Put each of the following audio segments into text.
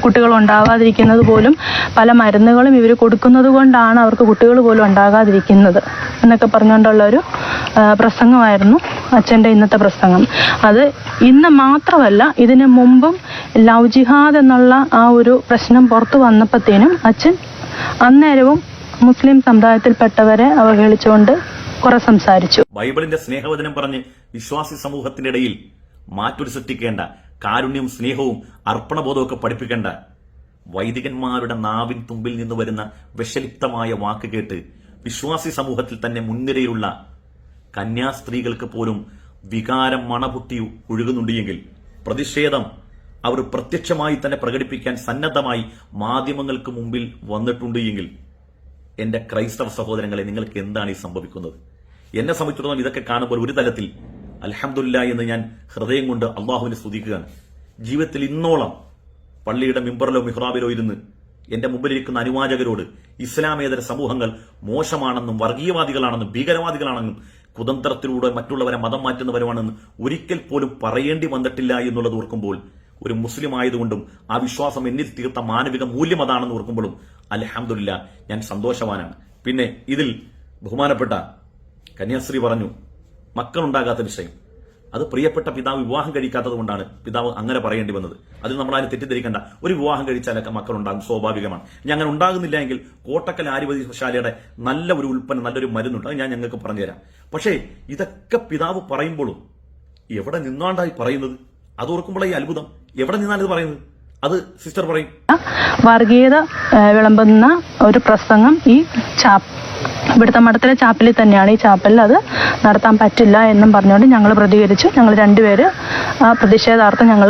കുട്ടികൾ ഉണ്ടാകാതിരിക്കുന്നത് പോലും പല മരുന്നുകളും ഇവർ കൊടുക്കുന്നത് കൊണ്ടാണ് അവർക്ക് കുട്ടികൾ പോലും ഉണ്ടാകാതിരിക്കുന്നത് എന്നൊക്കെ പറഞ്ഞുകൊണ്ടുള്ള ഒരു പ്രസംഗമായിരുന്നു അച്ഛൻ്റെ ഇന്നത്തെ പ്രസംഗം. അത് ഇന്ന് മാത്രമല്ല, ഇതിനു മുമ്പും ലവ് ജിഹാദ് എന്നുള്ള ആ ഒരു പ്രശ്നം പുറത്തു വന്നപ്പോഴത്തേനും അച്ഛൻ അന്നേരവും മുസ്ലിം സമുദായത്തിൽപ്പെട്ടവരെ അവഹേളിച്ചുകൊണ്ട് കുറെ സംസാരിച്ചു. ബൈബിളിന്റെ സ്നേഹവചനം പറഞ്ഞ് വിശ്വാസി സമൂഹത്തിന്റെ ഇടയിൽ മാറ്റൊരു സൃഷ്ടിക്കേണ്ട, കാരുണ്യവും സ്നേഹവും അർപ്പണബോധവും ഒക്കെ പഠിപ്പിക്കേണ്ട വൈദികന്മാരുടെ നാവിൻ തുമ്പിൽ നിന്ന് വരുന്ന വിഷലിപ്തമായ വാക്ക് കേട്ട് വിശ്വാസി സമൂഹത്തിൽ തന്നെ മുൻനിരയിലുള്ള കന്യാസ്ത്രീകൾക്ക് പോലും വികാരം മണപൊട്ടി ഒഴുകുന്നുണ്ട് എങ്കിൽ പ്രതിഷേധം അവർ പ്രത്യക്ഷമായി തന്നെ പ്രകടിപ്പിക്കാൻ സന്നദ്ധമായി മാധ്യമങ്ങൾക്ക് മുമ്പിൽ വന്നിട്ടുണ്ട് എങ്കിൽ എന്റെ ക്രൈസ്തവ സഹോദരങ്ങളെ, നിങ്ങൾക്ക് എന്താണ് ഈ സംഭവിക്കുന്നത്? എന്നെ സംബന്ധിച്ചിടത്തോളം ഇതൊക്കെ കാണുമ്പോൾ ഒരു തലത്തിൽ അൽഹംദുലില്ലാഹ് എന്ന് ഞാൻ ഹൃദയം കൊണ്ട് അള്ളാഹുവിനെ സ്തുതിക്കുകയാണ്. ജീവിതത്തിൽ ഇന്നോളം പള്ളിയുടെ മിമ്പറിലോ മിഹ്റാബിലോ ഇരുന്ന് എന്റെ മുമ്പിലിരിക്കുന്ന അനുവാചകരോട് ഇസ്ലാമേതര സമൂഹങ്ങൾ മോശമാണെന്നും വർഗീയവാദികളാണെന്നും ഭീകരവാദികളാണെന്നും കുതന്ത്രത്തിലൂടെ മറ്റുള്ളവരെ മതം മാറ്റുന്നവരുമാണെന്ന് ഒരിക്കൽ പോലും പറയേണ്ടി വന്നിട്ടില്ല എന്നുള്ളത് ഓർക്കുമ്പോൾ, ഒരു മുസ്ലിം ആയതുകൊണ്ടും ആ വിശ്വാസം എന്നിൽ തീർത്ത മാനവിക മൂല്യം അതാണെന്ന് ഓർക്കുമ്പോഴും അൽഹംദുലില്ലാഹ് ഞാൻ സന്തോഷവാനാണ്. പിന്നെ ഇതിൽ ബഹുമാനപ്പെട്ട കന്യാസ്ത്രീ പറഞ്ഞു മക്കളുണ്ടാകാത്ത വിഷയം, അത് പ്രിയപ്പെട്ട പിതാവ് വിവാഹം കഴിക്കാത്തത് കൊണ്ടാണ് പിതാവ് അങ്ങനെ പറയേണ്ടി വന്നത്. അതിൽ നമ്മളതിനെ തെറ്റിദ്ധരിക്കേണ്ട. ഒരു വിവാഹം കഴിച്ചാലൊക്കെ മക്കളുണ്ടാകും, സ്വാഭാവികമാണ്. ഇനി അങ്ങനെ ഉണ്ടാകുന്നില്ല എങ്കിൽ കോട്ടക്കൽ ആര്യവൈദ്യശാലയുടെ നല്ല ഒരു ഉൽപ്പന്നം, നല്ലൊരു മരുന്നുണ്ട്, അത് ഞാൻ ഞങ്ങൾക്ക് പറഞ്ഞുതരാം. പക്ഷേ ഇതൊക്കെ പിതാവ് പറയുമ്പോഴും എവിടെ നിന്നാണ്ടായി പറയുന്നത്? അത് ഓർക്കുമ്പോഴേ ഈ അത്ഭുതം. എവിടെ നിന്നാണ് ഇത് പറയുന്നത്? അത് സിസ്റ്റർ പറയും. വർഗീയത വിളമ്പുന്ന ഒരു പ്രസംഗം ഈ ഇവിടുത്തെ മഠത്തിലെ ചാപ്പലിൽ തന്നെയാണ്. ഈ ചാപ്പലിൽ അത് നടത്താൻ പറ്റില്ല എന്നും പറഞ്ഞുകൊണ്ട് ഞങ്ങൾ പ്രതികരിച്ചു. ഞങ്ങൾ രണ്ടുപേര് ആ പ്രതിഷേധാർത്ഥം ഞങ്ങൾ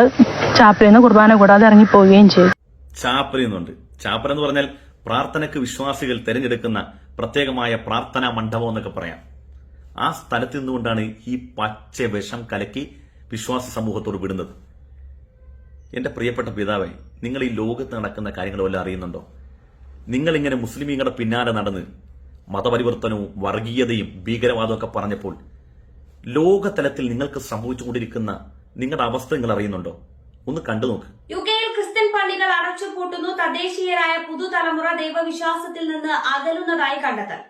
ചാപ്പലിൽ നിന്ന് കുർബാന കൂടാതെ ഇറങ്ങിപ്പോവുകയും ചെയ്തു. ചാപ്പൽ എന്നുണ്ട്. ചാപ്പൽ എന്ന് പറഞ്ഞാൽ പ്രാർത്ഥനയ്ക്ക് വിശ്വാസികൾ തിരഞ്ഞെടുക്കുന്ന പ്രത്യേകമായ പ്രാർത്ഥനാ മണ്ഡപം എന്നൊക്കെ പറയാം. ആ സ്ഥലത്ത് നിന്നുകൊണ്ടാണ് ഈ പച്ച വിഷം കലക്കി വിശ്വാസി സമൂഹത്തോട് വിടുന്നത്. എന്റെ പ്രിയപ്പെട്ട പിതാവേ, നിങ്ങൾ ഈ ലോകത്ത് നടക്കുന്ന കാര്യങ്ങൾ വല്ലതും അറിയുന്നുണ്ടോ? നിങ്ങളിങ്ങനെ മുസ്ലിമീങ്ങളുടെ പിന്നാലെ നടന്ന് മതപരിവർത്തനവും വർഗീയതയും ഭീകരവാദവും ഒക്കെ പറഞ്ഞപ്പോൾ ലോകതലത്തിൽ നിങ്ങൾക്ക് സംഭവിച്ചുകൊണ്ടിരിക്കുന്ന നിങ്ങളുടെ അവസ്ഥ നിങ്ങൾ അറിയുന്നുണ്ടോ? ഒന്ന് കണ്ടു നോക്ക്. യുകെയിൽ ക്രിസ്ത്യൻ പള്ളികൾ അടച്ചുപൂട്ടുന്നു. തദ്ദേശീയരായ പുതുതലമുറ ദൈവവിശ്വാസത്തിൽ നിന്ന് അകലുന്നതായി കണ്ടെത്തൽ.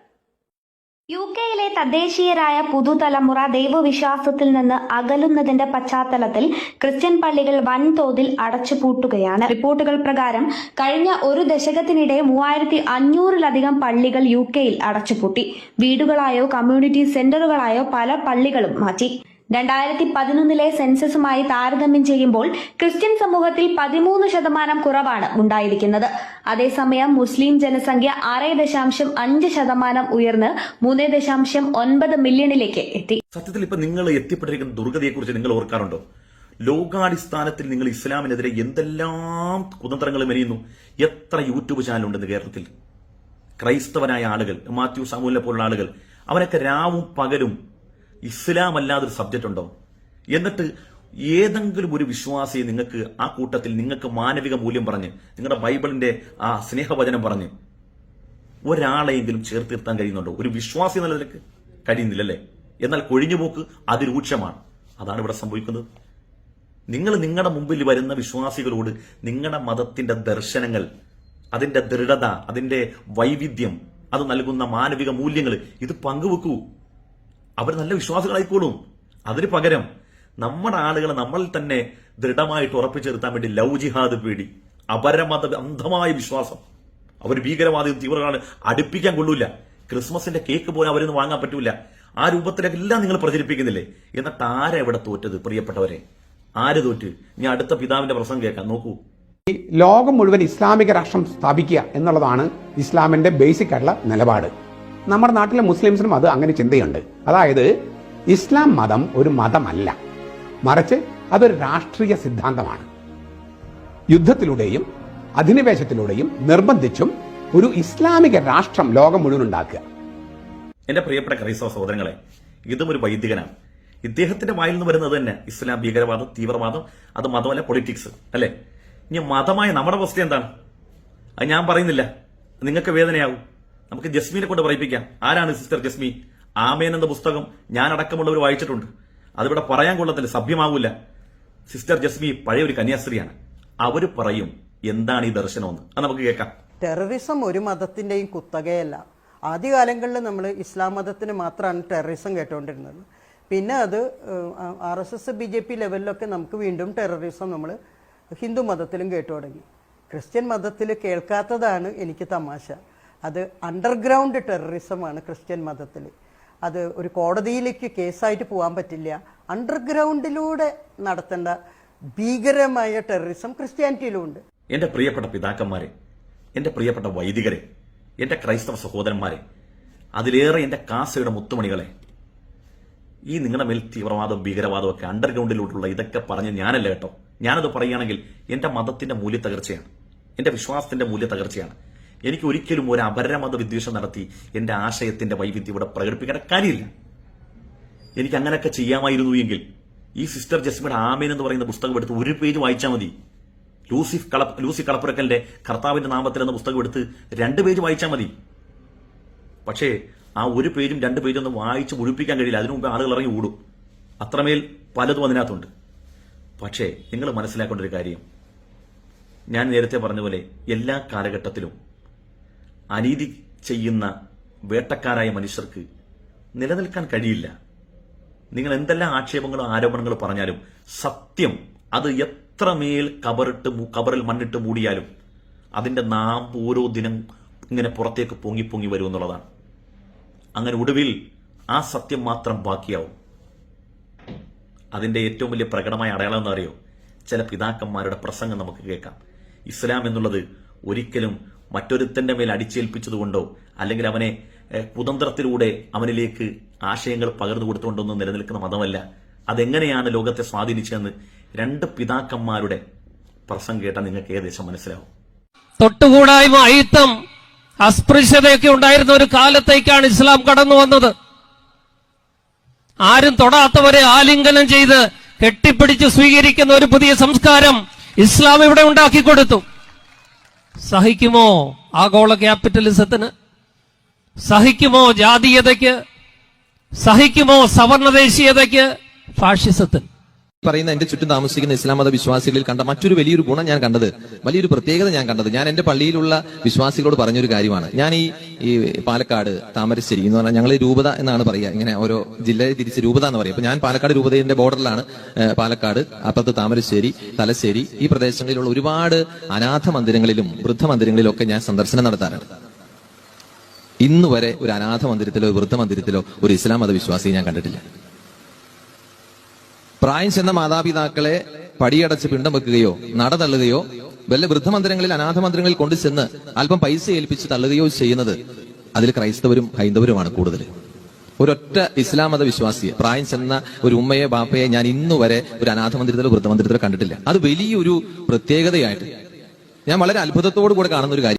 യുകെയിലെ തദ്ദേശീയരായ പുതുതലമുറ ദൈവവിശ്വാസത്തിൽ നിന്ന് അകലുന്നതിന്റെ പശ്ചാത്തലത്തിൽ ക്രിസ്ത്യൻ പള്ളികൾ വൻതോതിൽ അടച്ചുപൂട്ടുകയാണ്. റിപ്പോർട്ടുകൾ പ്രകാരം കഴിഞ്ഞ ഒരു ദശകത്തിനിടെ 3500-ലധികം പള്ളികൾ യുകെയിൽ അടച്ചുപൂട്ടി. വീടുകളായോ കമ്മ്യൂണിറ്റി സെന്ററുകളായോ പല പള്ളികളും മാറ്റി. 2011 സെൻസസുമായി താരതമ്യം ചെയ്യുമ്പോൾ ക്രിസ്ത്യൻ സമൂഹത്തിൽ 13% കുറവാണ് ഉണ്ടായിരിക്കുന്നത്. അതേസമയം മുസ്ലിം ജനസംഖ്യ 6.5% ഉയർന്ന് 3.9 മില്യണിലേക്ക് എത്തി. സത്യത്തിൽ ഇപ്പൊ നിങ്ങൾ എത്തിപ്പെട്ടിരിക്കുന്ന ദുർഗതിയെക്കുറിച്ച് നിങ്ങൾ ഓർക്കാറുണ്ടോ? ലോകാടിസ്ഥാനത്തിൽ നിങ്ങൾ ഇസ്ലാമിനെതിരെ എന്തെല്ലാം കുതന്ത്രങ്ങൾ മെനയുന്നു. എത്ര യൂട്യൂബ് ചാനലുണ്ടെന്ന് കേരളത്തിൽ. ക്രൈസ്തവനായ ആളുകൾ, മാത്യു സാമുവലിനെ പോലുള്ള ആളുകൾ, അവരൊക്കെ രാവും പകലും ഇസ്ലാം അല്ലാതൊരു സബ്ജക്റ്റ് ഉണ്ടോ? എന്നിട്ട് ഏതെങ്കിലും ഒരു വിശ്വാസിയെ നിങ്ങൾക്ക് ആ കൂട്ടത്തിൽ നിങ്ങൾക്ക് മാനവിക മൂല്യം പറഞ്ഞ് നിങ്ങളുടെ ബൈബിളിന്റെ ആ സ്നേഹവചനം പറഞ്ഞ് ഒരാളെയെങ്കിലും ചേർത്തിർത്താൻ കഴിയുന്നുണ്ടോ? ഒരു വിശ്വാസി എന്ന നിലയ്ക്ക് കഴിയുന്നില്ലല്ലേ? എന്നാൽ കൊഴിഞ്ഞുപോക്ക് അതിരൂക്ഷമാണ്. അതാണ് ഇവിടെ സംഭവിക്കുന്നത്. നിങ്ങൾ നിങ്ങളുടെ മുമ്പിൽ വരുന്ന വിശ്വാസികളോട് നിങ്ങളുടെ മതത്തിന്റെ ദർശനങ്ങൾ, അതിന്റെ ദൃഢത, അതിന്റെ വൈവിധ്യം, അത് നൽകുന്ന മാനവിക മൂല്യങ്ങൾ ഇത് പങ്കുവെക്കൂ. അവർ നല്ല വിശ്വാസികളായിക്കോളും. അതിന് പകരം നമ്മുടെ ആളുകളെ നമ്മളിൽ തന്നെ ദൃഢമായിട്ട് ഉറപ്പിച്ചെടുത്താൻ വേണ്ടി ലവ് ജിഹാദ് പേടി, അപരമത അന്ധമായ വിശ്വാസം, അവർ ഭീകരവാദിയും തീവ്രവാദികളും അടുപ്പിക്കാൻ കൊള്ളൂല. ക്രിസ്മസിന്റെ കേക്ക് പോലും അവരൊന്നും വാങ്ങാൻ പറ്റൂല. ആ രൂപത്തിലെല്ലാം നിങ്ങൾ പ്രചരിപ്പിക്കുന്നില്ലേ? എന്നിട്ട് ആരാ ഇവിടെ തോറ്റത്? പ്രിയപ്പെട്ടവരെ, ആര് തോറ്റ്? ഞാൻ അടുത്ത പിതാവിന്റെ പ്രസംഗം കേൾക്കാം, നോക്കൂ. ലോകം മുഴുവൻ ഇസ്ലാമിക രാഷ്ട്രം സ്ഥാപിക്കുക എന്നുള്ളതാണ് ഇസ്ലാമിന്റെ ബേസിക് ആയിട്ടുള്ള നിലപാട്. നമ്മുടെ നാട്ടിലെ മുസ്ലിംസിനും അത് അങ്ങനെ ചിന്തയുണ്ട്. അതായത് ഇസ്ലാം മതം ഒരു മതമല്ല, മറിച്ച് അതൊരു രാഷ്ട്രീയ സിദ്ധാന്തമാണ്. യുദ്ധത്തിലൂടെയും അധിനിവേശത്തിലൂടെയും നിർബന്ധിച്ചും ഒരു ഇസ്ലാമിക രാഷ്ട്രം ലോകം മുഴുവൻ ഉണ്ടാക്കുക. എന്റെ പ്രിയപ്പെട്ട ക്രൈസ്തവ സഹോദരങ്ങളെ, ഇതും ഒരു വൈദികനാണ്. ഇദ്ദേഹത്തിന്റെ വായിൽ നിന്ന് വരുന്നത് തന്നെ ഇസ്ലാം, ഭീകരവാദം, തീവ്രവാദം, അത് മതമല്ല, പൊളിറ്റിക്സ് അല്ലെ? ഇനി മതമായ നമ്മുടെ അവസ്ഥ എന്താണ്? അത് ഞാൻ പറയുന്നില്ല, നിങ്ങൾക്ക് വേദനയാവും. നമുക്ക് ജസ്മീനെ കൊണ്ട് പറയിപ്പിക്കാം. ആരാണ് സിസ്റ്റർ ജസ്മി? ആമേൻ എന്ന പുസ്തകം ഞാൻ അടക്കമുള്ളവർ വായിച്ചിട്ടുണ്ട്. അതിവിടെ പറയാൻ കൊള്ളത്തില്ല, സഭ്യമാകൂല. സിസ്റ്റർ ജസ്മി പഴയ ഒരു കന്യാസ്ത്രീയാണ്. അവര് പറയും എന്താണ് ഈ ദർശനമെന്ന്. അത് നമുക്ക് കേൾക്കാം. ടെററിസം ഒരു മതത്തിന്റെയും കുത്തകയല്ല. ആദ്യകാലങ്ങളിൽ നമ്മൾ ഇസ്ലാം മതത്തിന് മാത്രമാണ് ടെററിസം കേട്ടുകൊണ്ടിരുന്നത്. പിന്നെ അത് RSS BJP ലെവലിലൊക്കെ നമുക്ക് വീണ്ടും ടെററിസം നമ്മൾ ഹിന്ദു മതത്തിലും കേട്ടു തുടങ്ങി. ക്രിസ്ത്യൻ മതത്തിൽ കേൾക്കാത്തതാണ് എനിക്ക് തമാശ. അത് അണ്ടർഗ്രൗണ്ട് ടെററിസമാണ് ക്രിസ്ത്യൻ മതത്തിൽ. അത് ഒരു കോടതിയിലേക്ക് കേസായിട്ട് പോകാൻ പറ്റില്ല. അണ്ടർഗ്രൗണ്ടിലൂടെ നടത്തേണ്ട ഭീകരമായ ടെററിസം ക്രിസ്ത്യാനിറ്റിയിലുമുണ്ട്. എന്റെ പ്രിയപ്പെട്ട പിതാക്കന്മാരെ, എന്റെ പ്രിയപ്പെട്ട വൈദികരെ, എന്റെ ക്രൈസ്തവ സഹോദരന്മാരെ, അതിലേറെ എന്റെ കാസയുടെ മുത്തുമണികളെ, ഈ നിങ്ങളുടെ മേൽ തീവ്രവാദവും ഭീകരവാദവും ഒക്കെ അണ്ടർഗ്രൗണ്ടിലോട്ടുള്ള ഇതൊക്കെ പറഞ്ഞ് ഞാനല്ല കേട്ടോ. ഞാനത് പറയുകയാണെങ്കിൽ എന്റെ മതത്തിന്റെ മൂല്യത്തകർച്ചയാണ്, എന്റെ വിശ്വാസത്തിന്റെ മൂല്യത്തകർച്ചയാണ്. എനിക്ക് ഒരിക്കലും ഒരു അപരമത വിദ്വേഷം നടത്തി എന്റെ ആശയത്തിന്റെ വൈവിധ്യം ഇവിടെ പ്രകടിപ്പിക്കേണ്ട കാര്യമില്ല. എനിക്ക് അങ്ങനെയൊക്കെ ചെയ്യാമായിരുന്നു എങ്കിൽ ഈ സിസ്റ്റർ ജസ്മിയുടെ ആമേൻ എന്ന് പറയുന്ന പുസ്തകം എടുത്ത് ഒരു പേജ് വായിച്ചാൽ മതി. ലൂസി കളപ്പുരക്കലിന്റെ കർത്താവിന്റെ നാമത്തിൽ എന്ന പുസ്തകം എടുത്ത് 2 പേജ് വായിച്ചാൽ മതി. പക്ഷേ ആ 1 പേജും 2 പേജും ഒന്നും വായിച്ച് മുഴുപ്പിക്കാൻ കഴിയില്ല. അതിനു മുമ്പ് ആളുകൾ ഇറങ്ങി ഓടും. അത്രമേൽ പലതും അതിനകത്തുണ്ട്. പക്ഷേ നിങ്ങൾ മനസ്സിലാക്കേണ്ട ഒരു കാര്യം, ഞാൻ നേരത്തെ പറഞ്ഞ പോലെ എല്ലാ കാലഘട്ടത്തിലും അനീതി ചെയ്യുന്ന വേട്ടക്കാരായ മനുഷ്യർക്ക് നിലനിൽക്കാൻ കഴിയില്ല. നിങ്ങൾ എന്തെല്ലാം ആക്ഷേപങ്ങളും ആരോപണങ്ങളും പറഞ്ഞാലും സത്യം അത് എത്രമേൽ കബറിൽ മണ്ണിട്ട് മൂടിയാലും അതിന്റെ നാമ്പ് ഓരോ ദിനം ഇങ്ങനെ പുറത്തേക്ക് പൊങ്ങി പൊങ്ങി വരും എന്നുള്ളതാണ്. അങ്ങനെ ഒടുവിൽ ആ സത്യം മാത്രം ബാക്കിയാവും. അതിന്റെ ഏറ്റവും വലിയ പ്രകടമായ അടയാളം എന്ന് അറിയോ? ചില പിതാക്കന്മാരുടെ പ്രസംഗം നമുക്ക് കേൾക്കാം. ഇസ്ലാം എന്നുള്ളത് ഒരിക്കലും മറ്റൊരുത്തന്റെ മേൽ അടിച്ചേൽപ്പിച്ചതുകൊണ്ടോ അല്ലെങ്കിൽ അവനെ കുതന്ത്രത്തിലൂടെ അവനിലേക്ക് ആശയങ്ങൾ പകർന്നു കൊടുത്തുകൊണ്ടൊന്നും നിലനിൽക്കുന്ന മതമല്ല. അതെങ്ങനെയാണ് ലോകത്തെ സ്വാധീനിച്ചതെന്ന് 2 പിതാക്കന്മാരുടെ പ്രസംഗം കേട്ടാൽ നിങ്ങൾക്ക് ഏകദേശം മനസ്സിലാവും. തൊട്ടുകൂടായ്മ, അയിത്തം, അസ്പൃശ്യതയൊക്കെ ഉണ്ടായിരുന്ന ഒരു കാലത്തേക്കാണ് ഇസ്ലാം കടന്നു വന്നത്. ആരും തൊടാത്തവരെ ആലിംഗനം ചെയ്ത് കെട്ടിപ്പിടിച്ച് സ്വീകരിക്കുന്ന ഒരു പുതിയ സംസ്കാരം ഇസ്ലാം ഇവിടെ ഉണ്ടാക്കിക്കൊടുത്തു. സഹിക്കുമോ ആഗോള ക്യാപിറ്റലിസത്തിന്? സഹിക്കുമോ ജാതീയതയ്ക്ക്? സഹിക്കുമോ സവർണദേശീയതയ്ക്ക്? ഫാഷിസത്തിന്? പറയുന്ന എന്റെ ചുറ്റും താമസിക്കുന്ന ഇസ്ലാം മത വിശ്വാസികളിൽ കണ്ട മറ്റൊരു വലിയൊരു ഗുണം ഞാൻ കണ്ടത്, വലിയൊരു പ്രത്യേകത ഞാൻ കണ്ടത്, ഞാൻ എന്റെ പള്ളിയിലുള്ള വിശ്വാസികളോട് പറഞ്ഞൊരു കാര്യമാണ്. ഞാൻ ഈ പാലക്കാട് താമരശ്ശേരി എന്ന് പറഞ്ഞാൽ ഞങ്ങൾ രൂപത എന്നാണ് പറയുക, ഇങ്ങനെ ഓരോ ജില്ലയെ തിരിച്ച് രൂപത എന്ന് പറയും. അപ്പൊ ഞാൻ പാലക്കാട് രൂപതയുടെ ബോർഡറിലാണ്. പാലക്കാട്, അപ്പുറത്ത് താമരശ്ശേരി, തലശ്ശേരി, ഈ പ്രദേശങ്ങളിലുള്ള ഒരുപാട് അനാഥ മന്ദിരങ്ങളിലും വൃദ്ധമന്ദിരങ്ങളിലും ഒക്കെ ഞാൻ സന്ദർശനം നടത്താറുണ്ട്. ഇന്ന് വരെ ഒരു അനാഥ മന്ദിരത്തിലോ വൃദ്ധമന്ദിരത്തിലോ ഒരു ഇസ്ലാം മത വിശ്വാസിയെ ഞാൻ കണ്ടിട്ടില്ല. പ്രായം ചെന്ന മാതാപിതാക്കളെ പടിയടച്ച് പിണ്ടം വെക്കുകയോ നട തള്ളുകയോ വല്ല വൃദ്ധമന്ദിരങ്ങളിൽ അനാഥ മന്ദിരങ്ങളിൽ കൊണ്ടുചെന്ന് അല്പം പൈസ ഏൽപ്പിച്ച് തള്ളുകയോ ചെയ്യുന്നത് അതിൽ ക്രൈസ്തവരും ഹൈന്ദവരുമാണ് കൂടുതൽ. ഒരൊറ്റ ഇസ്ലാം മത വിശ്വാസിയെ, പ്രായം ചെന്ന ഒരു ഉമ്മയെ ബാപ്പയെ ഞാൻ ഇന്നുവരെ ഒരു അനാഥ മന്ദിരത്തിലോ വൃദ്ധമന്ദിരത്തിലോ കണ്ടിട്ടില്ല. അത് വലിയൊരു പ്രത്യേകതയായിട്ട് ഞാൻ വളരെ അത്ഭുതത്തോടു കൂടെ കാണുന്ന ഒരു കാര്യം.